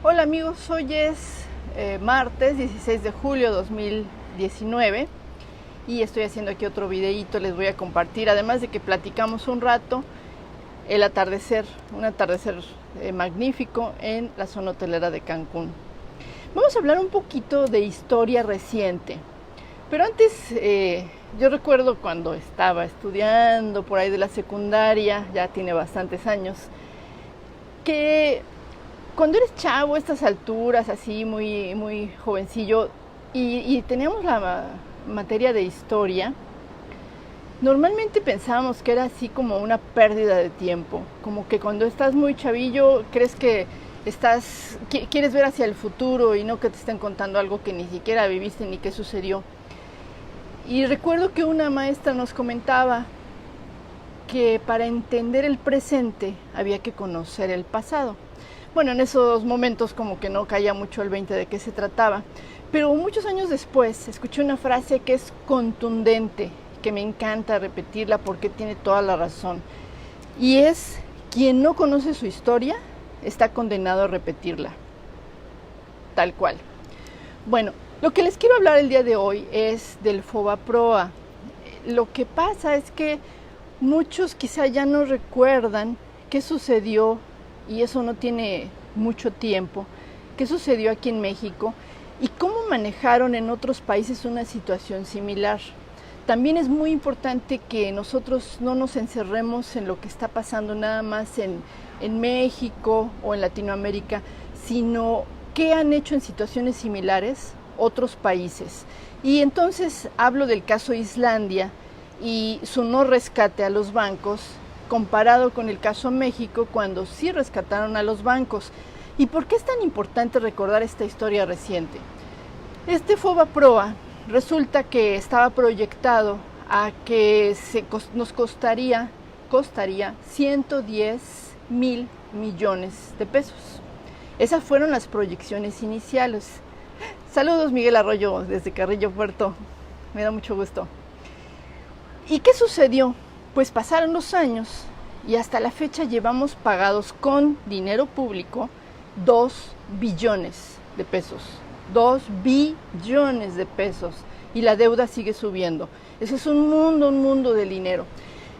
Hola amigos, hoy es martes 16 de julio 2019 y estoy haciendo aquí otro videíto. Les voy a compartir, además de que platicamos un rato, el atardecer, un atardecer magnífico en la zona hotelera de Cancún. Vamos a hablar un poquito de historia reciente, pero antes yo recuerdo cuando estaba estudiando por ahí de la secundaria, ya tiene bastantes años, que cuando eres chavo, a estas alturas, así muy jovencillo, y teníamos la materia de historia, normalmente pensábamos que era así como una pérdida de tiempo, como que cuando estás muy chavillo crees que quieres ver hacia el futuro y no que te estén contando algo que ni siquiera viviste ni qué sucedió. Y recuerdo que una maestra nos comentaba que para entender el presente había que conocer el pasado. Bueno, en esos momentos como que no caía mucho el 20 de qué se trataba, pero muchos años después escuché una frase que es contundente, que me encanta repetirla porque tiene toda la razón, y es: quien no conoce su historia está condenado a repetirla, tal cual. Bueno, lo que les quiero hablar el día de hoy es del FOBAPROA. Lo que pasa es que muchos quizá ya no recuerdan qué sucedió, y eso no tiene mucho tiempo, qué sucedió aquí en México y cómo manejaron en otros países una situación similar. También es muy importante que nosotros no nos encerremos en lo que está pasando nada más en México o en Latinoamérica, sino qué han hecho en situaciones similares otros países. Y entonces hablo del caso Islandia y su no rescate a los bancos, comparado con el caso México, cuando sí rescataron a los bancos. ¿Y por qué es tan importante recordar esta historia reciente? Este FOBAPROA resulta que estaba proyectado a que nos costaría 110,000 millones de pesos. Esas fueron las proyecciones iniciales. Saludos, Miguel Arroyo, desde Carrillo Puerto. Me da mucho gusto. ¿Y qué sucedió? Pues pasaron los años y hasta la fecha llevamos pagados con dinero público 2 billones de pesos. 2 billones de pesos. Y la deuda sigue subiendo. Ese es un mundo de dinero.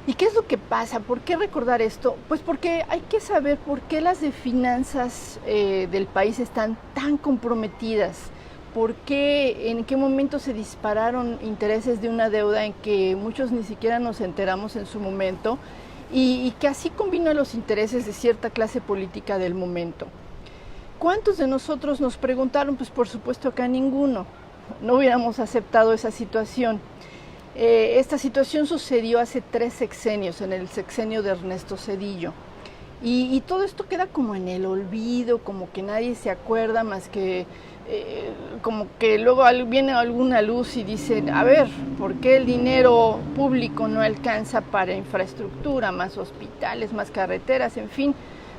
¿Y qué es lo que pasa? ¿Por qué recordar esto? Pues porque hay que saber por qué las finanzas del país están tan comprometidas. ¿Por qué, en qué momento se dispararon intereses de una deuda en que muchos ni siquiera nos enteramos en su momento y que así combina los intereses de cierta clase política del momento? ¿Cuántos de nosotros nos preguntaron? Pues por supuesto que a ninguno. No hubiéramos aceptado esa situación. Esta situación sucedió hace 3 sexenios, en el sexenio de Ernesto Zedillo. Y todo esto queda como en el olvido, como que nadie se acuerda más que como que luego viene alguna luz y dicen: a ver, ¿por qué el dinero público no alcanza para infraestructura, más hospitales, más carreteras, en fin?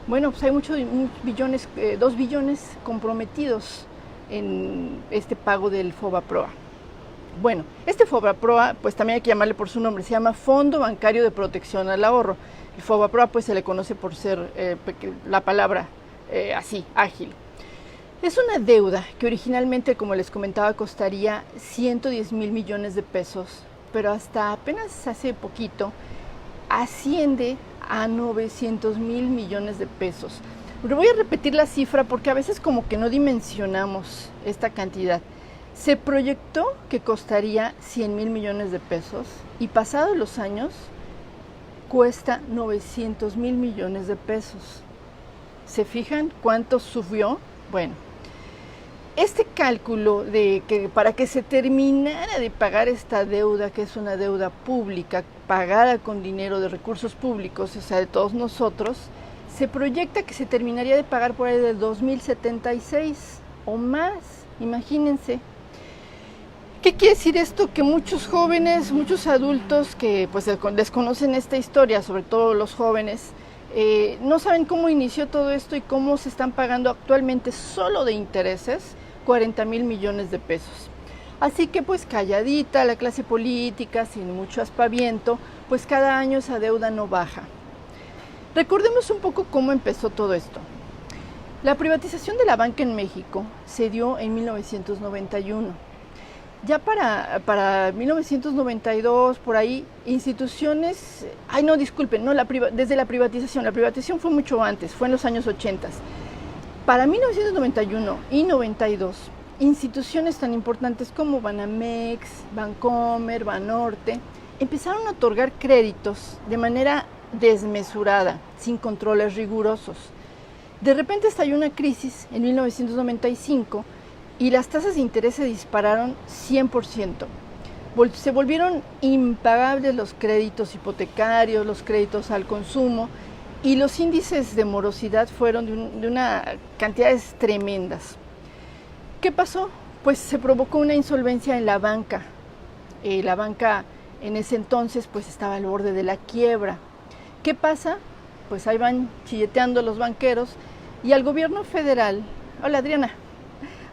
Bueno, pues hay muchos billones, 2 billones comprometidos en este pago del FOBAPROA. Bueno, este FOBAPROA, pues también hay que llamarle por su nombre, se llama Fondo Bancario de Protección al Ahorro. El FOBAPROA pues se le conoce por ser la palabra así, ágil. Es una deuda que originalmente, como les comentaba, costaría 110,000 millones de pesos, pero hasta apenas hace poquito asciende a 900,000 millones de pesos. Pero voy a repetir la cifra porque a veces como que no dimensionamos esta cantidad. Se proyectó que costaría 100,000 millones de pesos y pasados los años cuesta 900,000 millones de pesos. ¿Se fijan cuánto subió? Bueno, este cálculo de que para que se terminara de pagar esta deuda, que es una deuda pública, pagada con dinero de recursos públicos, o sea, de todos nosotros, se proyecta que se terminaría de pagar por ahí del 2076 o más, imagínense. ¿Qué quiere decir esto? Que muchos jóvenes, muchos adultos que pues desconocen esta historia, sobre todo los jóvenes, no saben cómo inició todo esto y cómo se están pagando actualmente solo de intereses 40,000 millones de pesos. Así que pues calladita la clase política, sin mucho aspaviento, pues cada año esa deuda no baja. Recordemos un poco cómo empezó todo esto. La privatización de la banca en México se dio en 1991. Ya para 1992, por ahí, instituciones... desde la privatización fue mucho antes, fue en los años 80. Para 1991 y 92, instituciones tan importantes como Banamex, Bancomer, Banorte, empezaron a otorgar créditos de manera desmesurada, sin controles rigurosos. De repente estalló una crisis en 1995 y las tasas de interés se dispararon 100%. Se volvieron impagables los créditos hipotecarios, los créditos al consumo, y los índices de morosidad fueron de una cantidades tremendas. ¿Qué pasó? Pues se provocó una insolvencia en la banca. La banca en ese entonces pues estaba al borde de la quiebra. ¿Qué pasa? Pues ahí van chilleteando los banqueros y al gobierno federal, hola Adriana,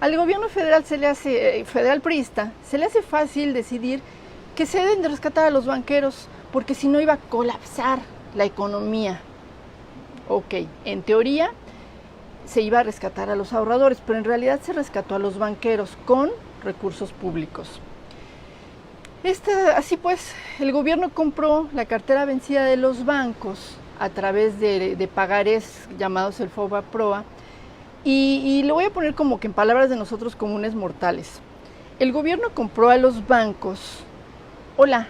al gobierno federal federal priista, se le hace fácil decidir que se deben de rescatar a los banqueros porque si no iba a colapsar la economía. Ok, en teoría se iba a rescatar a los ahorradores, pero en realidad se rescató a los banqueros con recursos públicos. Así pues, el gobierno compró la cartera vencida de los bancos a través de pagares llamados el FOBAPROA, y lo voy a poner como que en palabras de nosotros comunes mortales. El gobierno compró a los bancos, hola,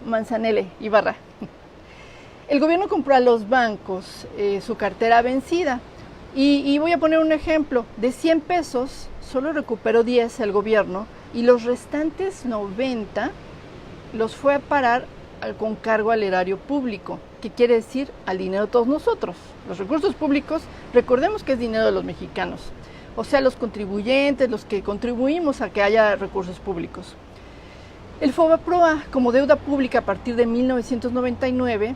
Manzanele, Ibarra. El gobierno compró a los bancos su cartera vencida y voy a poner un ejemplo. De 100 pesos, solo recuperó 10 el gobierno y los restantes 90 los fue a parar con cargo al erario público, que quiere decir al dinero de todos nosotros. Los recursos públicos, recordemos que es dinero de los mexicanos, o sea, los contribuyentes, los que contribuimos a que haya recursos públicos. El FOBAPROA, como deuda pública a partir de 1999,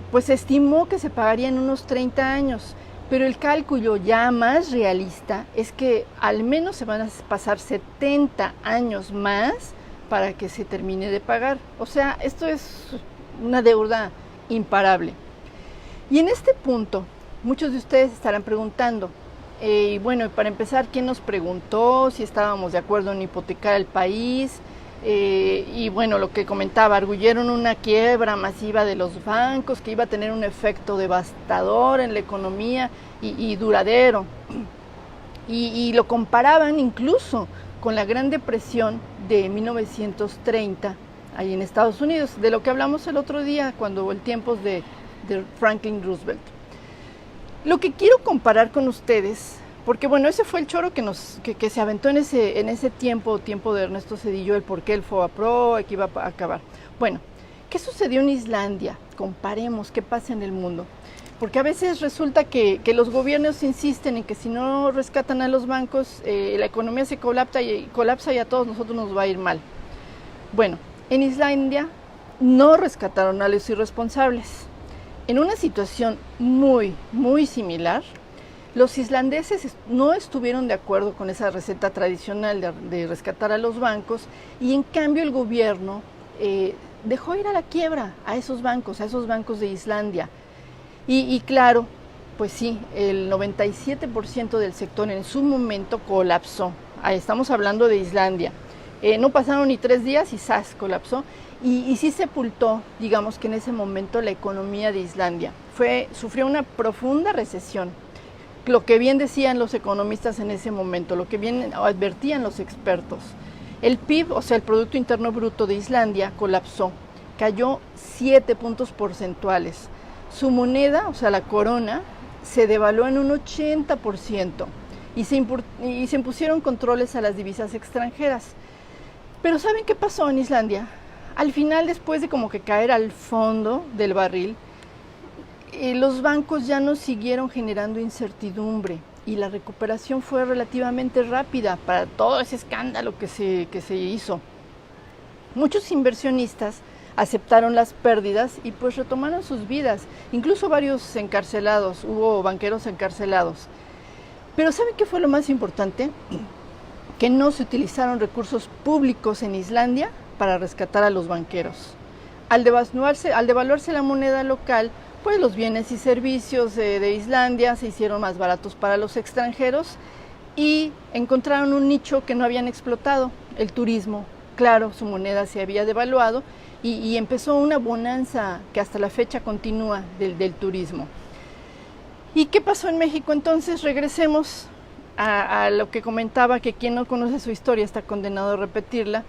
pues se estimó que se pagaría en unos 30 años, pero el cálculo ya más realista es que al menos se van a pasar 70 años más para que se termine de pagar. O sea, esto es una deuda imparable. Y en este punto, muchos de ustedes estarán preguntando, y bueno, para empezar, ¿quién nos preguntó si estábamos de acuerdo en hipotecar el país? Y bueno, lo que comentaba, arguyeron una quiebra masiva de los bancos que iba a tener un efecto devastador en la economía y duradero. Y lo comparaban incluso con la Gran Depresión de 1930, ahí en Estados Unidos, de lo que hablamos el otro día, cuando el tiempo de Franklin Roosevelt. Lo que quiero comparar con ustedes, porque bueno, ese fue el choro que se aventó en ese tiempo de Ernesto Zedillo, el por qué el FOBAPROA, que iba a acabar. Bueno, ¿qué sucedió en Islandia? Comparemos qué pasa en el mundo. Porque a veces resulta que los gobiernos insisten en que si no rescatan a los bancos, la economía se colapsa y a todos nosotros nos va a ir mal. Bueno, en Islandia no rescataron a los irresponsables. En una situación muy, muy similar, los islandeses no estuvieron de acuerdo con esa receta tradicional de rescatar a los bancos y en cambio el gobierno dejó ir a la quiebra a esos bancos de Islandia. Y claro, pues sí, el 97% del sector en su momento colapsó. Ahí estamos hablando de Islandia. No pasaron ni 3 días y ¡zas! Colapsó. Y sí sepultó, digamos que en ese momento, la economía de Islandia. Sufrió una profunda recesión. Lo que bien decían los economistas en ese momento, lo que bien advertían los expertos. El PIB, o sea, el Producto Interno Bruto de Islandia, colapsó. Cayó 7 puntos porcentuales. Su moneda, o sea, la corona, se devaluó en un 80% y se impusieron controles a las divisas extranjeras. Pero ¿saben qué pasó en Islandia? Al final, después de como que caer al fondo del barril, los bancos ya no siguieron generando incertidumbre y la recuperación fue relativamente rápida para todo ese escándalo que se hizo. Muchos inversionistas aceptaron las pérdidas y pues retomaron sus vidas, incluso varios encarcelados, hubo banqueros encarcelados. Pero ¿saben qué fue lo más importante? Que no se utilizaron recursos públicos en Islandia para rescatar a los banqueros. Al devaluarse la moneda local, pues los bienes y servicios de Islandia se hicieron más baratos para los extranjeros y encontraron un nicho que no habían explotado, el turismo. Claro, su moneda se había devaluado y empezó una bonanza que hasta la fecha continúa del turismo. ¿Y qué pasó en México entonces? Regresemos a lo que comentaba, que quien no conoce su historia está condenado a repetirla.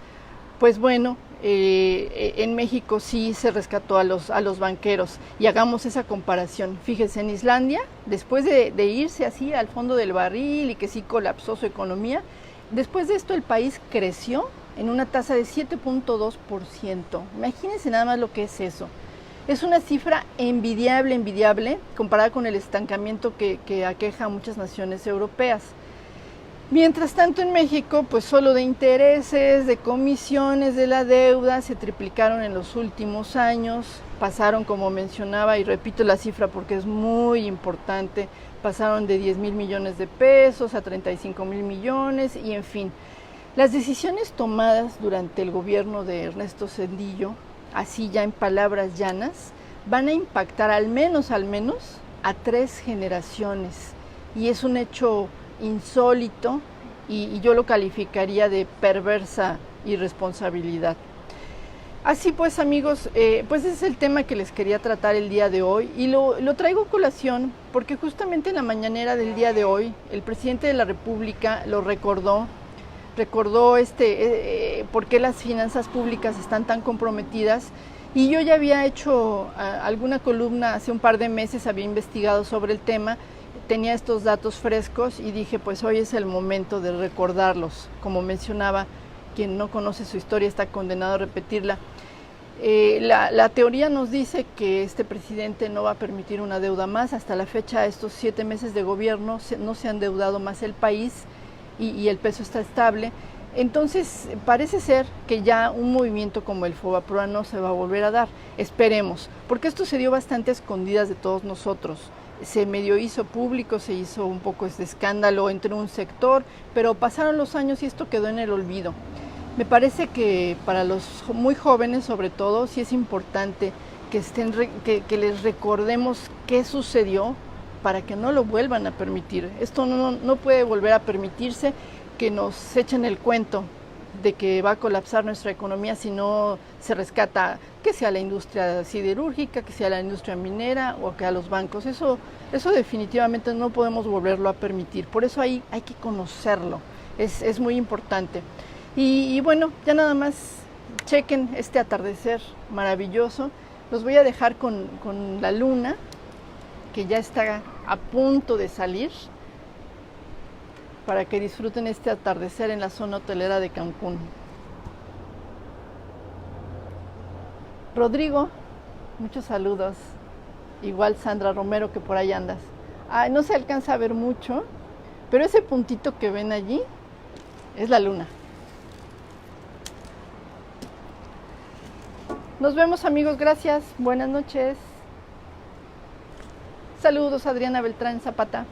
Pues bueno, en México sí se rescató a los banqueros, y hagamos esa comparación. Fíjese, en Islandia, después de irse así al fondo del barril y que sí colapsó su economía, después de esto el país creció en una tasa de 7.2%. Imagínense nada más lo que es eso. Es una cifra envidiable comparada con el estancamiento que aqueja a muchas naciones europeas. Mientras tanto en México, pues solo de intereses, de comisiones de la deuda se triplicaron en los últimos años, pasaron, como mencionaba, y repito la cifra porque es muy importante, pasaron de 10,000 millones de pesos a 35,000 millones y en fin. Las decisiones tomadas durante el gobierno de Ernesto Zedillo, así ya en palabras llanas, van a impactar al menos a 3 generaciones, y es un hecho insólito y yo lo calificaría de perversa irresponsabilidad. Así pues, amigos, pues ese es el tema que les quería tratar el día de hoy, y lo traigo a colación porque justamente en la mañanera del día de hoy el presidente de la República lo recordó por qué las finanzas públicas están tan comprometidas, y yo ya había hecho alguna columna hace un par de meses, había investigado sobre el tema, tenía estos datos frescos y dije, pues hoy es el momento de recordarlos. Como mencionaba, quien no conoce su historia está condenado a repetirla. La teoría nos dice que este presidente no va a permitir una deuda más. Hasta la fecha, estos 7 meses de gobierno, no se ha endeudado más el país y el peso está estable. Entonces parece ser que ya un movimiento como el Fobaproa no se va a volver a dar. Esperemos, porque esto se dio bastante a escondidas de todos nosotros. Se medio hizo público, se hizo un poco este escándalo entre un sector, pero pasaron los años y esto quedó en el olvido. Me parece que para los muy jóvenes, sobre todo, sí es importante que les recordemos qué sucedió para que no lo vuelvan a permitir. Esto no puede volver a permitirse, que nos echen el cuento de que va a colapsar nuestra economía si no se rescata, que sea la industria siderúrgica, que sea la industria minera o que a los bancos. Eso definitivamente no podemos volverlo a permitir. Por eso hay que conocerlo, es muy importante. Y bueno, ya nada más chequen este atardecer maravilloso. Los voy a dejar con la luna, que ya está a punto de salir, para que disfruten este atardecer en la zona hotelera de Cancún. Rodrigo, muchos saludos. Igual Sandra Romero, que por ahí andas. No se alcanza a ver mucho, pero ese puntito que ven allí es la luna. Nos vemos, amigos, gracias. Buenas noches. Saludos, Adriana Beltrán Zapata.